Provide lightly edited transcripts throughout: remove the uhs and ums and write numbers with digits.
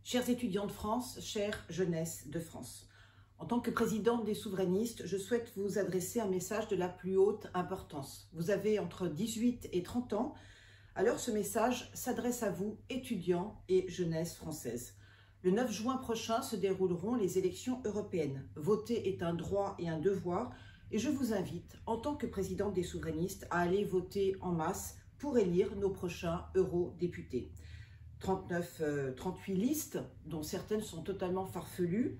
Chers étudiants de France, chère jeunesse de France, en tant que présidente des souverainistes, je souhaite vous adresser un message de la plus haute importance. Vous avez entre 18 et 30 ans, alors ce message s'adresse à vous, étudiants et jeunesse française. Le 9 juin prochain se dérouleront les élections européennes. Voter est un droit et un devoir et je vous invite, en tant que présidente des souverainistes, à aller voter en masse pour élire nos prochains eurodéputés. 38 listes, dont certaines sont totalement farfelues,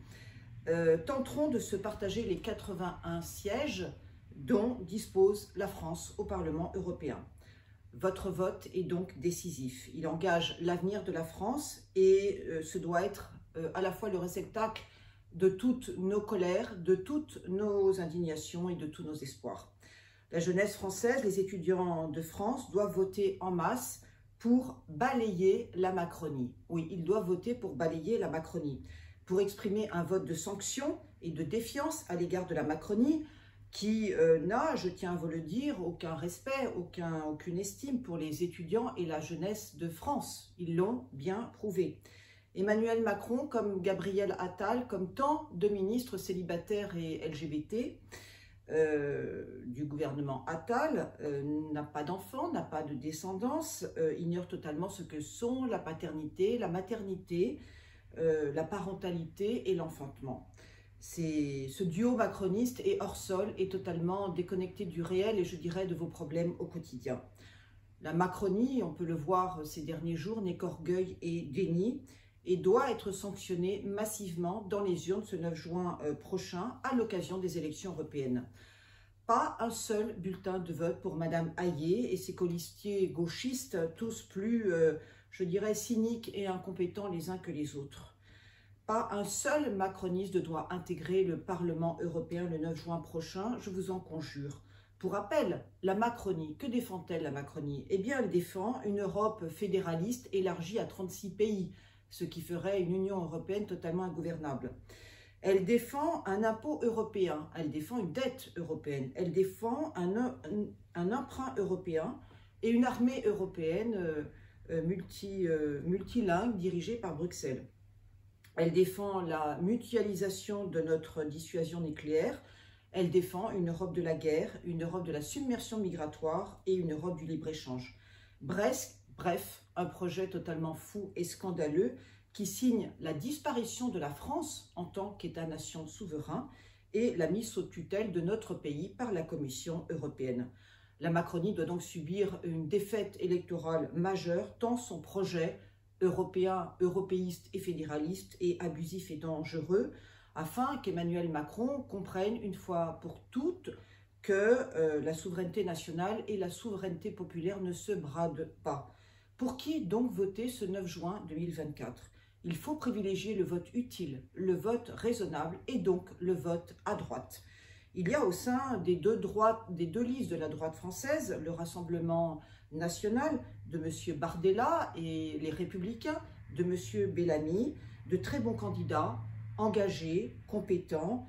tenteront de se partager les 81 sièges dont dispose la France au Parlement européen. Votre vote est donc décisif. Il engage l'avenir de la France et ce doit être à la fois le réceptacle de toutes nos colères, de toutes nos indignations et de tous nos espoirs. La jeunesse française, les étudiants de France doivent voter en masse pour balayer la Macronie. Oui, ils doivent voter pour balayer la Macronie, pour exprimer un vote de sanction et de défiance à l'égard de la Macronie qui n'a, je tiens à vous le dire, aucun respect, aucune estime pour les étudiants et la jeunesse de France. Ils l'ont bien prouvé. Emmanuel Macron, comme Gabriel Attal, comme tant de ministres célibataires et LGBT, du gouvernement Attal, n'a pas d'enfant, n'a pas de descendance, ignore totalement ce que sont la paternité, la maternité, la parentalité et l'enfantement. Ce duo macroniste est hors sol, est totalement déconnecté du réel et je dirais de vos problèmes au quotidien. La Macronie, on peut le voir ces derniers jours, n'est qu'orgueil et déni et doit être sanctionnée massivement dans les urnes ce 9 juin prochain à l'occasion des élections européennes. Pas un seul bulletin de vote pour Madame Hayé et ses colistiers gauchistes, tous plus, je dirais, cyniques et incompétents les uns que les autres. Pas un seul macroniste ne doit intégrer le Parlement européen le 9 juin prochain, je vous en conjure. Pour rappel, la Macronie, que défend-elle la Macronie? Eh bien, elle défend une Europe fédéraliste élargie à 36 pays, ce qui ferait une Union européenne totalement ingouvernable. Elle défend un impôt européen, elle défend une dette européenne, elle défend un emprunt européen et une armée européenne multilingue dirigée par Bruxelles. Elle défend la mutualisation de notre dissuasion nucléaire, elle défend une Europe de la guerre, une Europe de la submersion migratoire et une Europe du libre-échange. Bref, un projet totalement fou et scandaleux qui signe la disparition de la France en tant qu'État-nation souverain et la mise sous tutelle de notre pays par la Commission européenne. La Macronie doit donc subir une défaite électorale majeure tant son projet européen, européiste et fédéraliste est abusif et dangereux afin qu'Emmanuel Macron comprenne une fois pour toutes que la souveraineté nationale et la souveraineté populaire ne se bradent pas. Pour qui donc voter ce 9 juin 2024 ? Il faut privilégier le vote utile, le vote raisonnable et donc le vote à droite. Il y a au sein des deux listes de la droite française, le Rassemblement national de M. Bardella et les Républicains de M. Bellamy, de très bons candidats, engagés, compétents,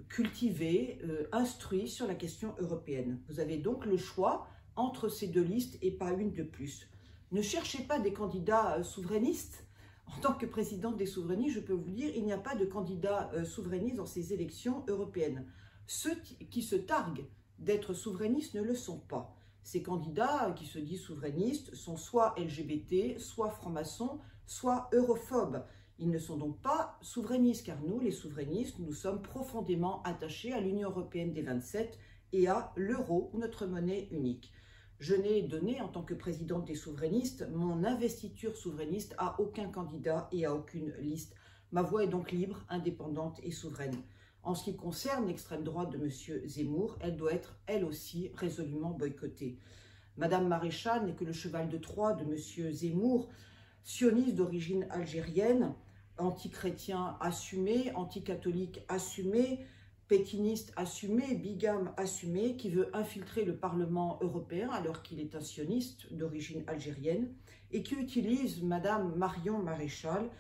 cultivés, instruits sur la question européenne. Vous avez donc le choix entre ces deux listes et pas une de plus. Ne cherchez pas des candidats souverainistes. En tant que présidente des souverainistes, je peux vous dire, il n'y a pas de candidats souverainistes dans ces élections européennes. Ceux qui se targuent d'être souverainistes ne le sont pas. Ces candidats qui se disent souverainistes sont soit LGBT, soit francs-maçons, soit europhobes. Ils ne sont donc pas souverainistes, car nous, les souverainistes, nous sommes profondément attachés à l'Union européenne des 27 et à l'euro, notre monnaie unique. Je n'ai donné, en tant que présidente des souverainistes, mon investiture souverainiste à aucun candidat et à aucune liste. Ma voix est donc libre, indépendante et souveraine. En ce qui concerne l'extrême droite de M. Zemmour, elle doit être, elle aussi, résolument boycottée. Madame Maréchal n'est que le cheval de Troie de M. Zemmour, sioniste d'origine algérienne, anti-chrétien assumé, anti-catholique assumé, pétiniste assumé, bigame assumé, qui veut infiltrer le Parlement européen alors qu'il est un sioniste d'origine algérienne et qui utilise Madame Marion Maréchal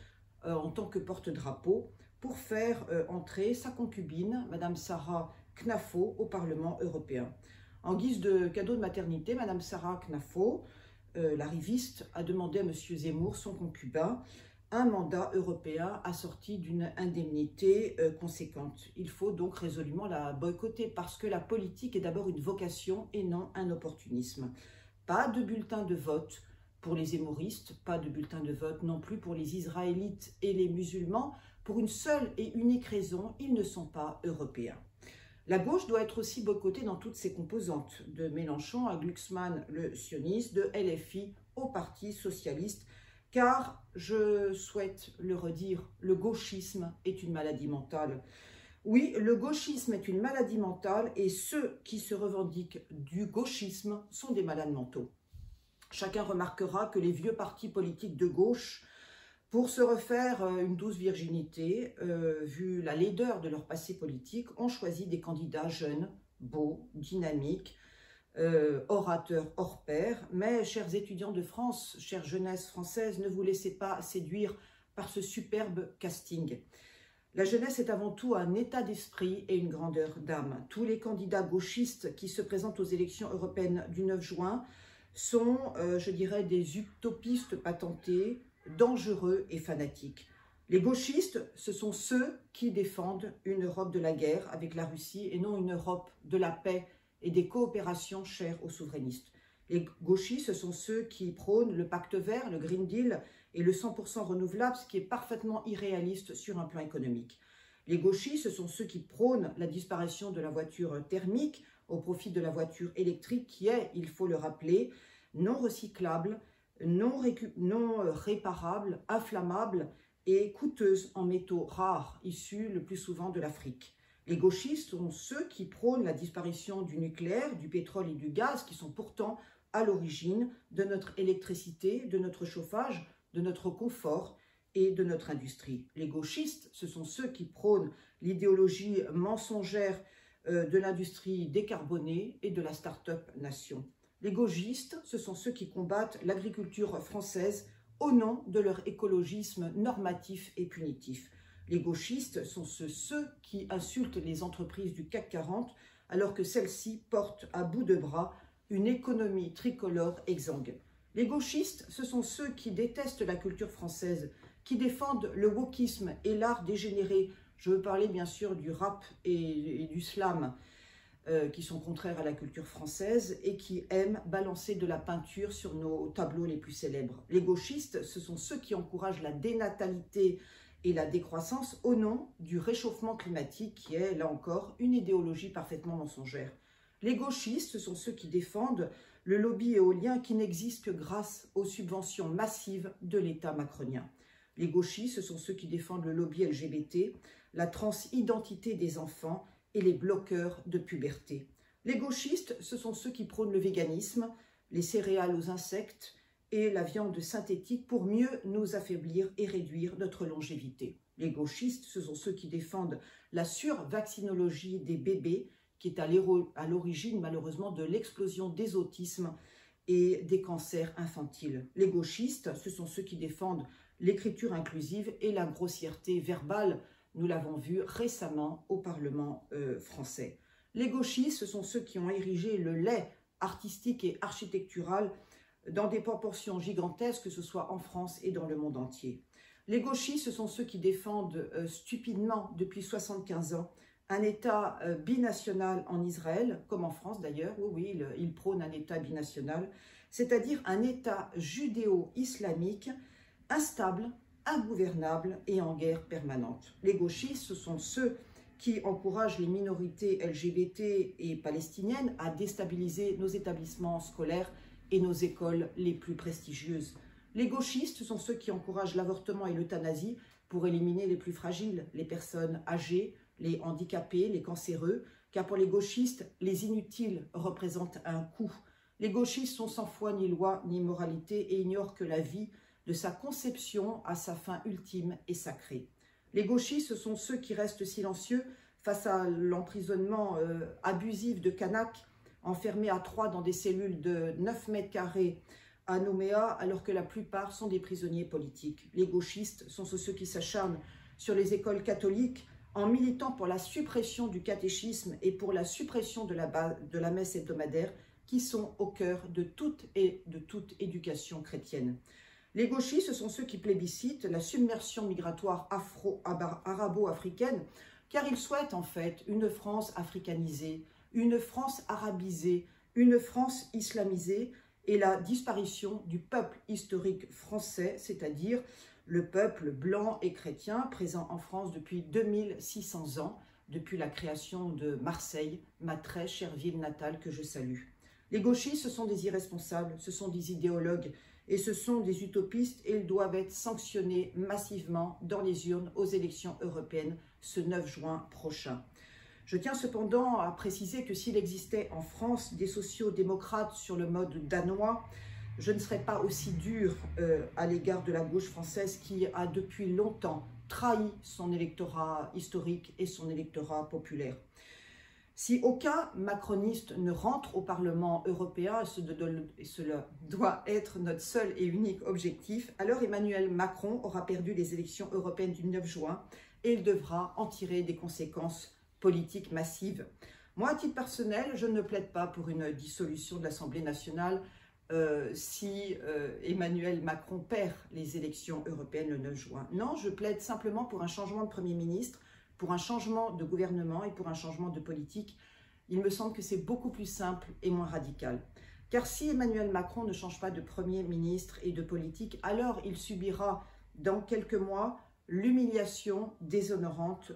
en tant que porte-drapeau pour faire entrer sa concubine, Madame Sarah Knafo, au Parlement européen. En guise de cadeau de maternité, Madame Sarah Knafo, l'arriviste, a demandé à M. Zemmour, son concubin, un mandat européen assorti d'une indemnité conséquente. Il faut donc résolument la boycotter parce que la politique est d'abord une vocation et non un opportunisme. Pas de bulletin de vote pour les zémoristes, pas de bulletin de vote non plus pour les Israélites et les musulmans, pour une seule et unique raison, ils ne sont pas européens. La gauche doit être aussi boycottée dans toutes ses composantes, de Mélenchon à Glucksmann le sioniste, de LFI au Parti socialiste, car, je souhaite le redire, le gauchisme est une maladie mentale. Oui, le gauchisme est une maladie mentale et ceux qui se revendiquent du gauchisme sont des malades mentaux. Chacun remarquera que les vieux partis politiques de gauche, pour se refaire une douce virginité, vu la laideur de leur passé politique, ont choisi des candidats jeunes, beaux, dynamiques, orateurs hors pair. Mais, chers étudiants de France, chère jeunesse française, ne vous laissez pas séduire par ce superbe casting. La jeunesse est avant tout un état d'esprit et une grandeur d'âme. Tous les candidats gauchistes qui se présentent aux élections européennes du 9 juin sont, je dirais, des utopistes patentés, dangereux et fanatiques. Les gauchistes, ce sont ceux qui défendent une Europe de la guerre avec la Russie et non une Europe de la paix et des coopérations chères aux souverainistes. Les gauchistes, ce sont ceux qui prônent le pacte vert, le Green Deal et le 100% renouvelable, ce qui est parfaitement irréaliste sur un plan économique. Les gauchistes, ce sont ceux qui prônent la disparition de la voiture thermique au profit de la voiture électrique qui est, il faut le rappeler, non recyclable, non réparable, inflammable et coûteuse en métaux rares, issus le plus souvent de l'Afrique. Les gauchistes sont ceux qui prônent la disparition du nucléaire, du pétrole et du gaz, qui sont pourtant à l'origine de notre électricité, de notre chauffage, de notre confort et de notre industrie. Les gauchistes, ce sont ceux qui prônent l'idéologie mensongère de l'industrie décarbonée et de la start-up nation. Les gauchistes, ce sont ceux qui combattent l'agriculture française au nom de leur écologisme normatif et punitif. Les gauchistes sont ceux qui insultent les entreprises du CAC 40 alors que celles-ci portent à bout de bras une économie tricolore exsangue. Les gauchistes, ce sont ceux qui détestent la culture française, qui défendent le wokisme et l'art dégénéré. Je veux parler bien sûr du rap et du slam, qui sont contraires à la culture française et qui aiment balancer de la peinture sur nos tableaux les plus célèbres. Les gauchistes, ce sont ceux qui encouragent la dénatalité et la décroissance au nom du réchauffement climatique qui est, là encore, une idéologie parfaitement mensongère. Les gauchistes, ce sont ceux qui défendent le lobby éolien qui n'existe que grâce aux subventions massives de l'État macronien. Les gauchistes, ce sont ceux qui défendent le lobby LGBT, la transidentité des enfants et les bloqueurs de puberté. Les gauchistes, ce sont ceux qui prônent le véganisme, les céréales aux insectes et la viande synthétique pour mieux nous affaiblir et réduire notre longévité. Les gauchistes, ce sont ceux qui défendent la survaccinologie des bébés, qui est à l'origine malheureusement de l'explosion des autismes et des cancers infantiles. Les gauchistes, ce sont ceux qui défendent l'écriture inclusive et la grossièreté verbale. Nous l'avons vu récemment au Parlement français. Les gauchistes, ce sont ceux qui ont érigé le lait artistique et architectural dans des proportions gigantesques, que ce soit en France et dans le monde entier. Les gauchistes, ce sont ceux qui défendent stupidement depuis 75 ans un État binational en Israël, comme en France d'ailleurs, oui, ils prônent un État binational, c'est-à-dire un État judéo-islamique instable, ingouvernable et en guerre permanente. Les gauchistes, ce sont ceux qui encouragent les minorités LGBT et palestiniennes à déstabiliser nos établissements scolaires et nos écoles les plus prestigieuses. Les gauchistes sont ceux qui encouragent l'avortement et l'euthanasie pour éliminer les plus fragiles, les personnes âgées, les handicapés, les cancéreux, car pour les gauchistes, les inutiles représentent un coût. Les gauchistes sont sans foi ni loi ni moralité et ignorent que la vie, de sa conception à sa fin ultime, est sacrée. Les gauchistes sont ceux qui restent silencieux face à l'emprisonnement abusif de Kanak, enfermés à 3 dans des cellules de 9 mètres carrés à Nouméa, alors que la plupart sont des prisonniers politiques. Les gauchistes sont ceux qui s'acharnent sur les écoles catholiques en militant pour la suppression du catéchisme et pour la suppression de la messe hebdomadaire, qui sont au cœur de toute éducation chrétienne. Les gauchistes, ce sont ceux qui plébiscitent la submersion migratoire arabo-africaine, car ils souhaitent en fait une France africanisée, une France arabisée, une France islamisée et la disparition du peuple historique français, c'est-à-dire le peuple blanc et chrétien présent en France depuis 2600 ans, depuis la création de Marseille, ma très chère ville natale que je salue. Les gauchistes, ce sont des irresponsables, ce sont des idéologues et ce sont des utopistes et ils doivent être sanctionnés massivement dans les urnes aux élections européennes ce 9 juin prochain. Je tiens cependant à préciser que s'il existait en France des sociaux-démocrates sur le mode danois, je ne serais pas aussi dur à l'égard de la gauche française qui a depuis longtemps trahi son électorat historique et son électorat populaire. Si aucun macroniste ne rentre au Parlement européen, et cela doit être notre seul et unique objectif, alors Emmanuel Macron aura perdu les élections européennes du 9 juin et il devra en tirer des conséquences politiques massives. Moi, à titre personnel, je ne plaide pas pour une dissolution de l'Assemblée nationale si Emmanuel Macron perd les élections européennes le 9 juin. Non, je plaide simplement pour un changement de Premier ministre, pour un changement de gouvernement et pour un changement de politique. Il me semble que c'est beaucoup plus simple et moins radical. Car si Emmanuel Macron ne change pas de Premier ministre et de politique, alors il subira dans quelques mois l'humiliation déshonorante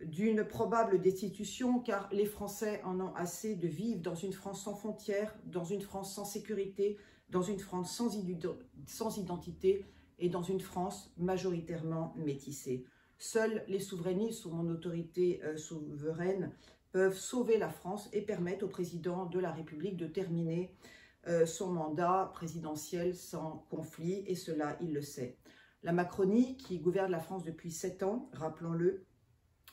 d'une probable destitution, car les Français en ont assez de vivre dans une France sans frontières, dans une France sans sécurité, dans une France sans identité et dans une France majoritairement métissée. Seuls les souverainistes sous mon autorité souveraine peuvent sauver la France et permettre au président de la République de terminer son mandat présidentiel sans conflit, et cela, il le sait. La Macronie, qui gouverne la France depuis 7 ans, rappelons-le,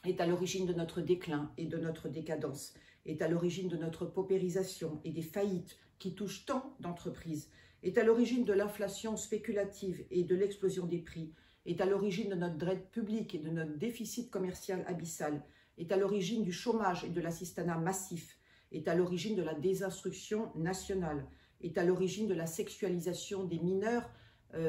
est à l'origine de notre déclin et de notre décadence, est à l'origine de notre paupérisation et des faillites qui touchent tant d'entreprises, est à l'origine de l'inflation spéculative et de l'explosion des prix, est à l'origine de notre dette publique et de notre déficit commercial abyssal, est à l'origine du chômage et de l'assistanat massif, est à l'origine de la désinstruction nationale, est à l'origine de la sexualisation des mineurs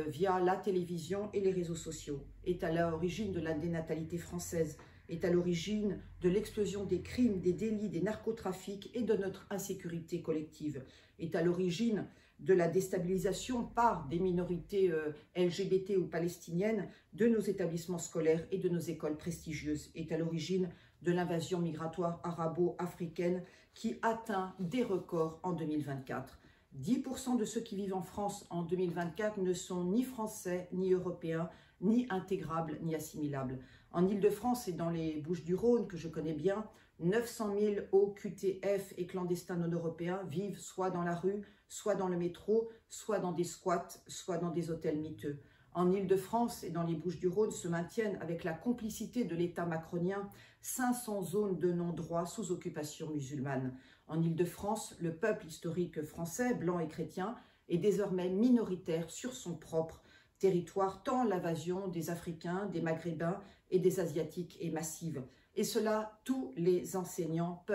via la télévision et les réseaux sociaux, est à l'origine de la dénatalité française, est à l'origine de l'explosion des crimes, des délits, des narcotrafics et de notre insécurité collective, est à l'origine de la déstabilisation par des minorités LGBT ou palestiniennes de nos établissements scolaires et de nos écoles prestigieuses, est à l'origine de l'invasion migratoire arabo-africaine qui atteint des records en 2024. 10% de ceux qui vivent en France en 2024 ne sont ni français, ni européens, ni intégrables, ni assimilables. En Île-de-France et dans les Bouches-du-Rhône, que je connais bien, 900 000 OQTF et clandestins non-européens vivent soit dans la rue, soit dans le métro, soit dans des squats, soit dans des hôtels miteux. En Île-de-France et dans les Bouches-du-Rhône se maintiennent, avec la complicité de l'État macronien, 500 zones de non-droit sous occupation musulmane. En Île-de-France, le peuple historique français, blanc et chrétien, est désormais minoritaire sur son propre territoire, tant l'invasion des Africains, des Maghrébins et des Asiatiques est massive. Et cela, tous les enseignants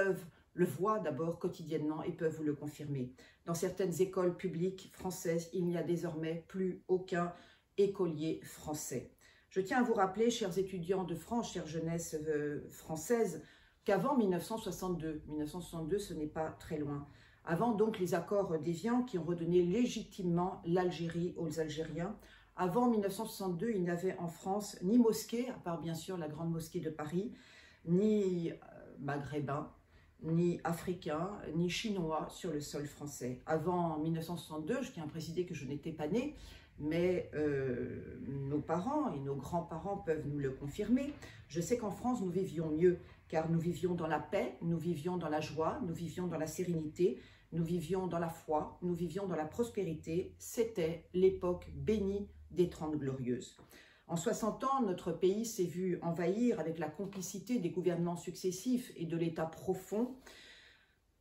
le voient d'abord quotidiennement et peuvent vous le confirmer. Dans certaines écoles publiques françaises, il n'y a désormais plus aucun écolier français. Je tiens à vous rappeler, chers étudiants de France, chère jeunesse française, qu'avant 1962, ce n'est pas très loin, avant donc les accords d'Évian qui ont redonné légitimement l'Algérie aux Algériens, avant 1962, il n'y avait en France ni mosquée, à part bien sûr la grande mosquée de Paris, ni maghrébins, ni africains, ni chinois sur le sol français. Avant 1962, je tiens à préciser que je n'étais pas née, mais nos parents et nos grands-parents peuvent nous le confirmer. Je sais qu'en France, nous vivions mieux, car nous vivions dans la paix, nous vivions dans la joie, nous vivions dans la sérénité, nous vivions dans la foi, nous vivions dans la prospérité. C'était l'époque bénie des 30 Glorieuses. En 60 ans, notre pays s'est vu envahir avec la complicité des gouvernements successifs et de l'État profond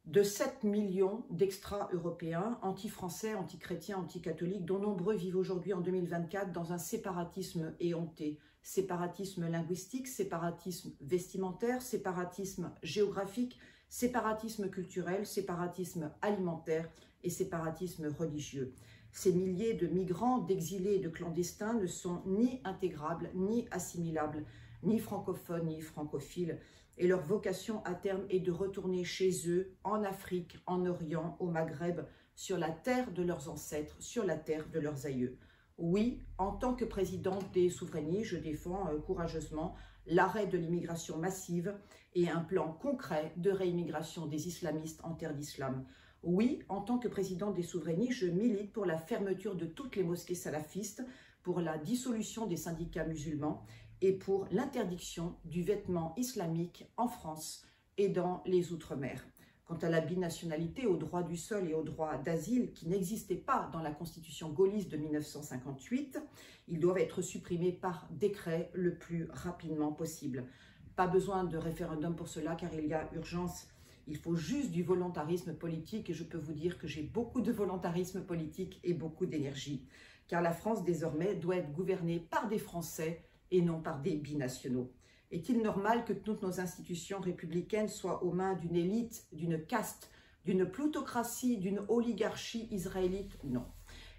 de 7 millions d'extra-européens, anti-français, anti-chrétiens, anti-catholiques, dont nombreux vivent aujourd'hui en 2024 dans un séparatisme éhonté. Séparatisme linguistique, séparatisme vestimentaire, séparatisme géographique, séparatisme culturel, séparatisme alimentaire et séparatisme religieux. Ces milliers de migrants, d'exilés et de clandestins ne sont ni intégrables, ni assimilables, ni francophones, ni francophiles. Et leur vocation à terme est de retourner chez eux, en Afrique, en Orient, au Maghreb, sur la terre de leurs ancêtres, sur la terre de leurs aïeux. Oui, en tant que présidente des souverainistes, je défends courageusement l'arrêt de l'immigration massive et un plan concret de réimmigration des islamistes en terre d'islam. Oui, en tant que présidente des souverainistes, je milite pour la fermeture de toutes les mosquées salafistes, pour la dissolution des syndicats musulmans et pour l'interdiction du vêtement islamique en France et dans les Outre-mer. Quant à la binationalité, au droit du sol et au droit d'asile qui n'existaient pas dans la constitution gaulliste de 1958, ils doivent être supprimés par décret le plus rapidement possible. Pas besoin de référendum pour cela car il y a urgence. Il faut juste du volontarisme politique et je peux vous dire que j'ai beaucoup de volontarisme politique et beaucoup d'énergie. Car la France désormais doit être gouvernée par des Français et non par des binationaux. Est-il normal que toutes nos institutions républicaines soient aux mains d'une élite, d'une caste, d'une plutocratie, d'une oligarchie israélite? Non.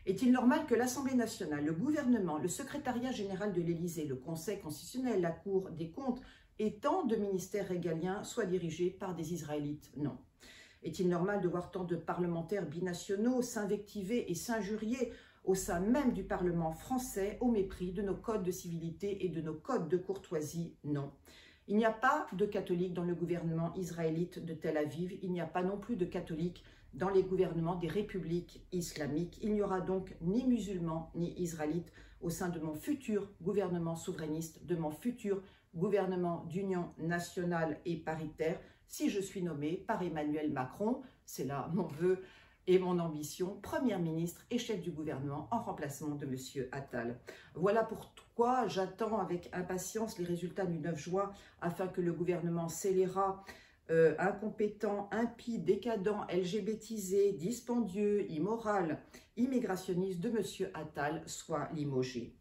Est-il normal que l'Assemblée nationale, le gouvernement, le secrétariat général de l'Élysée, le Conseil constitutionnel, la Cour des comptes et tant de ministères régaliens soient dirigés par des Israélites? Non. Est-il normal de voir tant de parlementaires binationaux s'invectiver et s'injurier au sein même du Parlement français au mépris de nos codes de civilité et de nos codes de courtoisie? Non. Il n'y a pas de catholiques dans le gouvernement israélite de Tel Aviv, il n'y a pas non plus de catholiques dans les gouvernements des républiques islamiques. Il n'y aura donc ni musulmans ni israélites au sein de mon futur gouvernement souverainiste, de mon futur gouvernement d'union nationale et paritaire, si je suis nommée par Emmanuel Macron, c'est là mon vœu et mon ambition, Première ministre et chef du gouvernement en remplacement de M. Attal. Voilà pourquoi j'attends avec impatience les résultats du 9 juin afin que le gouvernement scélérat, incompétent, impie, décadent, LGBTisé, dispendieux, immoral, immigrationniste de M. Attal soit limogé.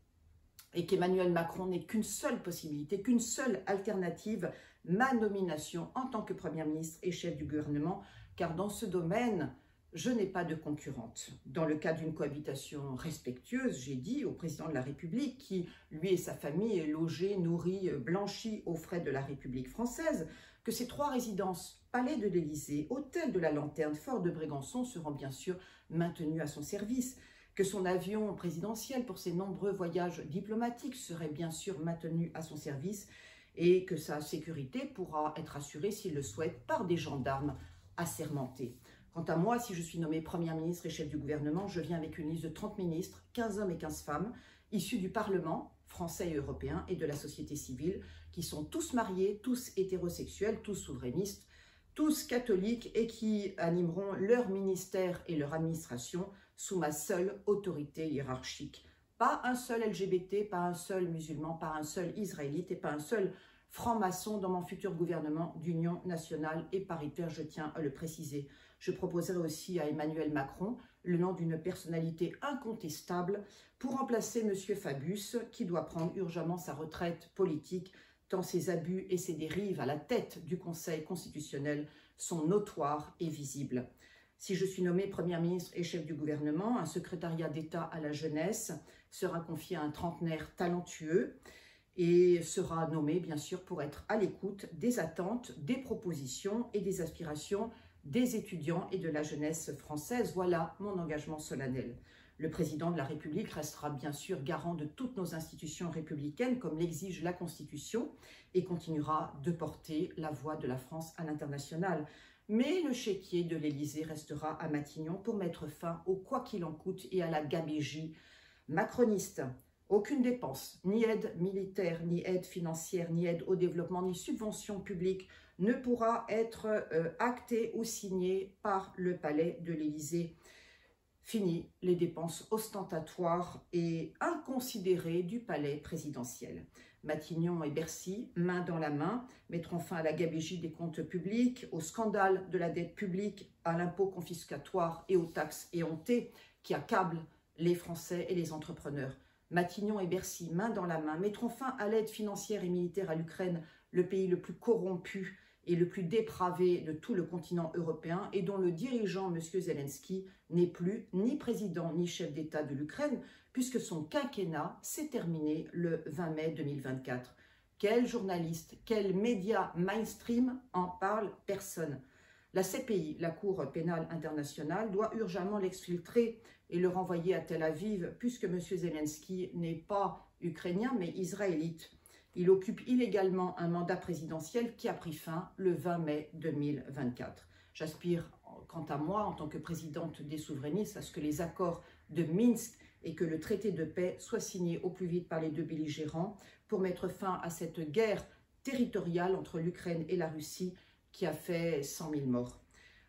Et qu'Emmanuel Macron n'ait qu'une seule possibilité, qu'une seule alternative, ma nomination en tant que Première ministre et chef du gouvernement, car dans ce domaine, je n'ai pas de concurrente. Dans le cas d'une cohabitation respectueuse, j'ai dit au président de la République, qui, lui et sa famille, est logé, nourri, blanchi aux frais de la République française, que ces 3 résidences, Palais de l'Élysée, Hôtel de la Lanterne, Fort de Brégançon, seront bien sûr maintenues à son service, que son avion présidentiel pour ses nombreux voyages diplomatiques serait bien sûr maintenu à son service et que sa sécurité pourra être assurée, s'il le souhaite, par des gendarmes assermentés. Quant à moi, si je suis nommée Première ministre et chef du gouvernement, je viens avec une liste de 30 ministres, 15 hommes et 15 femmes, issus du Parlement français et européen et de la société civile, qui sont tous mariés, tous hétérosexuels, tous souverainistes, tous catholiques et qui animeront leur ministère et leur administration sous ma seule autorité hiérarchique. Pas un seul LGBT, pas un seul musulman, pas un seul israélite et pas un seul franc-maçon dans mon futur gouvernement d'union nationale et paritaire, je tiens à le préciser. Je proposerai aussi à Emmanuel Macron le nom d'une personnalité incontestable pour remplacer M. Fabius, qui doit prendre urgemment sa retraite politique, tant ses abus et ses dérives à la tête du Conseil constitutionnel sont notoires et visibles. Si je suis nommée Première ministre et chef du gouvernement, un secrétariat d'État à la jeunesse sera confié à un trentenaire talentueux et sera nommé bien sûr pour être à l'écoute des attentes, des propositions et des aspirations des étudiants et de la jeunesse française. Voilà mon engagement solennel. Le président de la République restera bien sûr garant de toutes nos institutions républicaines comme l'exige la Constitution et continuera de porter la voix de la France à l'international. Mais le chéquier de l'Élysée restera à Matignon pour mettre fin au quoi qu'il en coûte et à la gabegie macroniste. Aucune dépense, ni aide militaire, ni aide financière, ni aide au développement, ni subvention publique ne pourra être actée ou signée par le palais de l'Élysée. Fini les dépenses ostentatoires et inconsidérées du palais présidentiel. Matignon et Bercy, main dans la main, mettront fin à la gabegie des comptes publics, au scandale de la dette publique, à l'impôt confiscatoire et aux taxes éhontées qui accablent les Français et les entrepreneurs. Matignon et Bercy, main dans la main, mettront fin à l'aide financière et militaire à l'Ukraine, le pays le plus corrompu et le plus dépravé de tout le continent européen et dont le dirigeant, M. Zelensky, n'est plus ni président ni chef d'État de l'Ukraine, puisque son quinquennat s'est terminé le 20 mai 2024. Quel journaliste, quel média mainstream en parle? Personne. La CPI, la Cour pénale internationale, doit urgemment l'exfiltrer et le renvoyer à Tel Aviv, puisque M. Zelensky n'est pas ukrainien mais israélite. Il occupe illégalement un mandat présidentiel qui a pris fin le 20 mai 2024. J'aspire, quant à moi, en tant que présidente des souverainistes, à ce que les accords de Minsk et que le traité de paix soient signés au plus vite par les deux belligérants pour mettre fin à cette guerre territoriale entre l'Ukraine et la Russie qui a fait 100 000 morts.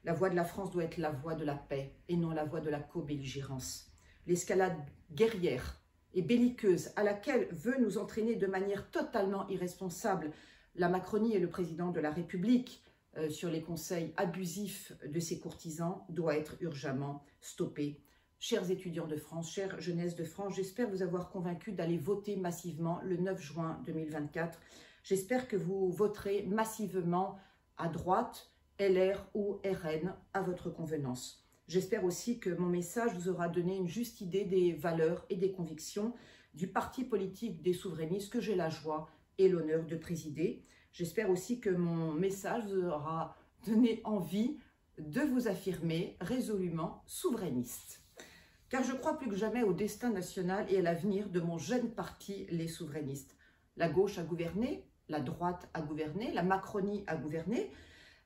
La voix de la France doit être la voix de la paix et non la voix de la co-belligérance. L'escalade guerrière et belliqueuse à laquelle veut nous entraîner de manière totalement irresponsable la Macronie et le président de la République sur les conseils abusifs de ses courtisans doit être urgemment stoppée. Chers étudiants de France, chère jeunesse de France, j'espère vous avoir convaincu d'aller voter massivement le 9 juin 2024. J'espère que vous voterez massivement à droite, LR ou RN à votre convenance. J'espère aussi que mon message vous aura donné une juste idée des valeurs et des convictions du parti politique des souverainistes que j'ai la joie et l'honneur de présider. J'espère aussi que mon message vous aura donné envie de vous affirmer résolument souverainiste. Car je crois plus que jamais au destin national et à l'avenir de mon jeune parti, les souverainistes. La gauche a gouverné, la droite a gouverné, la Macronie a gouverné,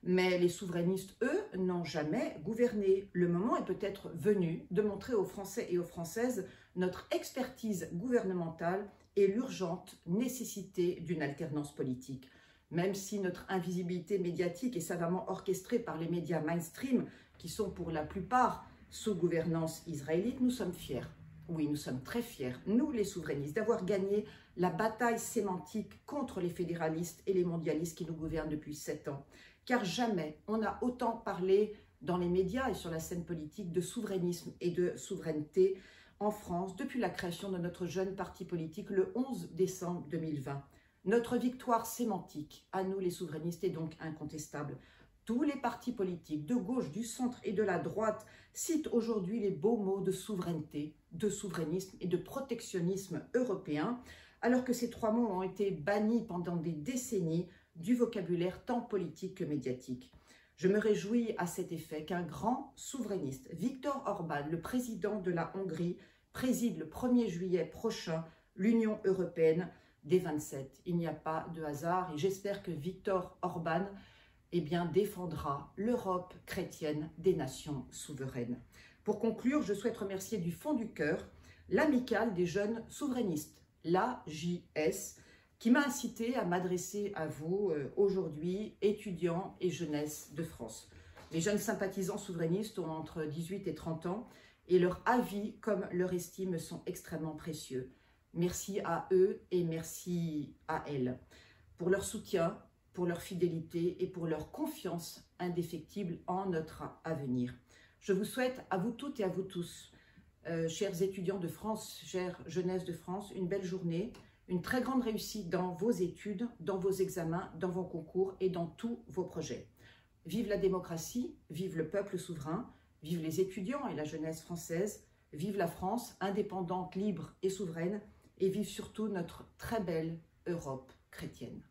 mais les souverainistes, eux, n'ont jamais gouverné. Le moment est peut-être venu de montrer aux Français et aux Françaises notre expertise gouvernementale et l'urgente nécessité d'une alternance politique. Même si notre invisibilité médiatique est savamment orchestrée par les médias mainstream, qui sont pour la plupart sous gouvernance israélite, nous sommes fiers. Oui, nous sommes très fiers, nous les souverainistes, d'avoir gagné la bataille sémantique contre les fédéralistes et les mondialistes qui nous gouvernent depuis 7 ans. Car jamais on n'a autant parlé dans les médias et sur la scène politique de souverainisme et de souveraineté en France depuis la création de notre jeune parti politique le 11 décembre 2020. Notre victoire sémantique, à nous les souverainistes, est donc incontestable. Tous les partis politiques de gauche, du centre et de la droite citent aujourd'hui les beaux mots de souveraineté, de souverainisme et de protectionnisme européen, alors que ces trois mots ont été bannis pendant des décennies du vocabulaire tant politique que médiatique. Je me réjouis à cet effet qu'un grand souverainiste, Viktor Orban, le président de la Hongrie, préside le 1er juillet prochain l'Union européenne des 27. Il n'y a pas de hasard et j'espère que Viktor Orban défendra l'Europe chrétienne des nations souveraines. Pour conclure, je souhaite remercier du fond du cœur l'Amicale des jeunes souverainistes, l'AJS, qui m'a incité à m'adresser à vous aujourd'hui, étudiants et jeunesse de France. Les jeunes sympathisants souverainistes ont entre 18 et 30 ans et leurs avis comme leur estime sont extrêmement précieux. Merci à eux et merci à elles pour leur soutien, pour leur fidélité et pour leur confiance indéfectible en notre avenir. Je vous souhaite à vous toutes et à vous tous, chers étudiants de France, chère jeunesse de France, une belle journée, une très grande réussite dans vos études, dans vos examens, dans vos concours et dans tous vos projets. Vive la démocratie, vive le peuple souverain, vive les étudiants et la jeunesse française, vive la France indépendante, libre et souveraine et vive surtout notre très belle Europe chrétienne.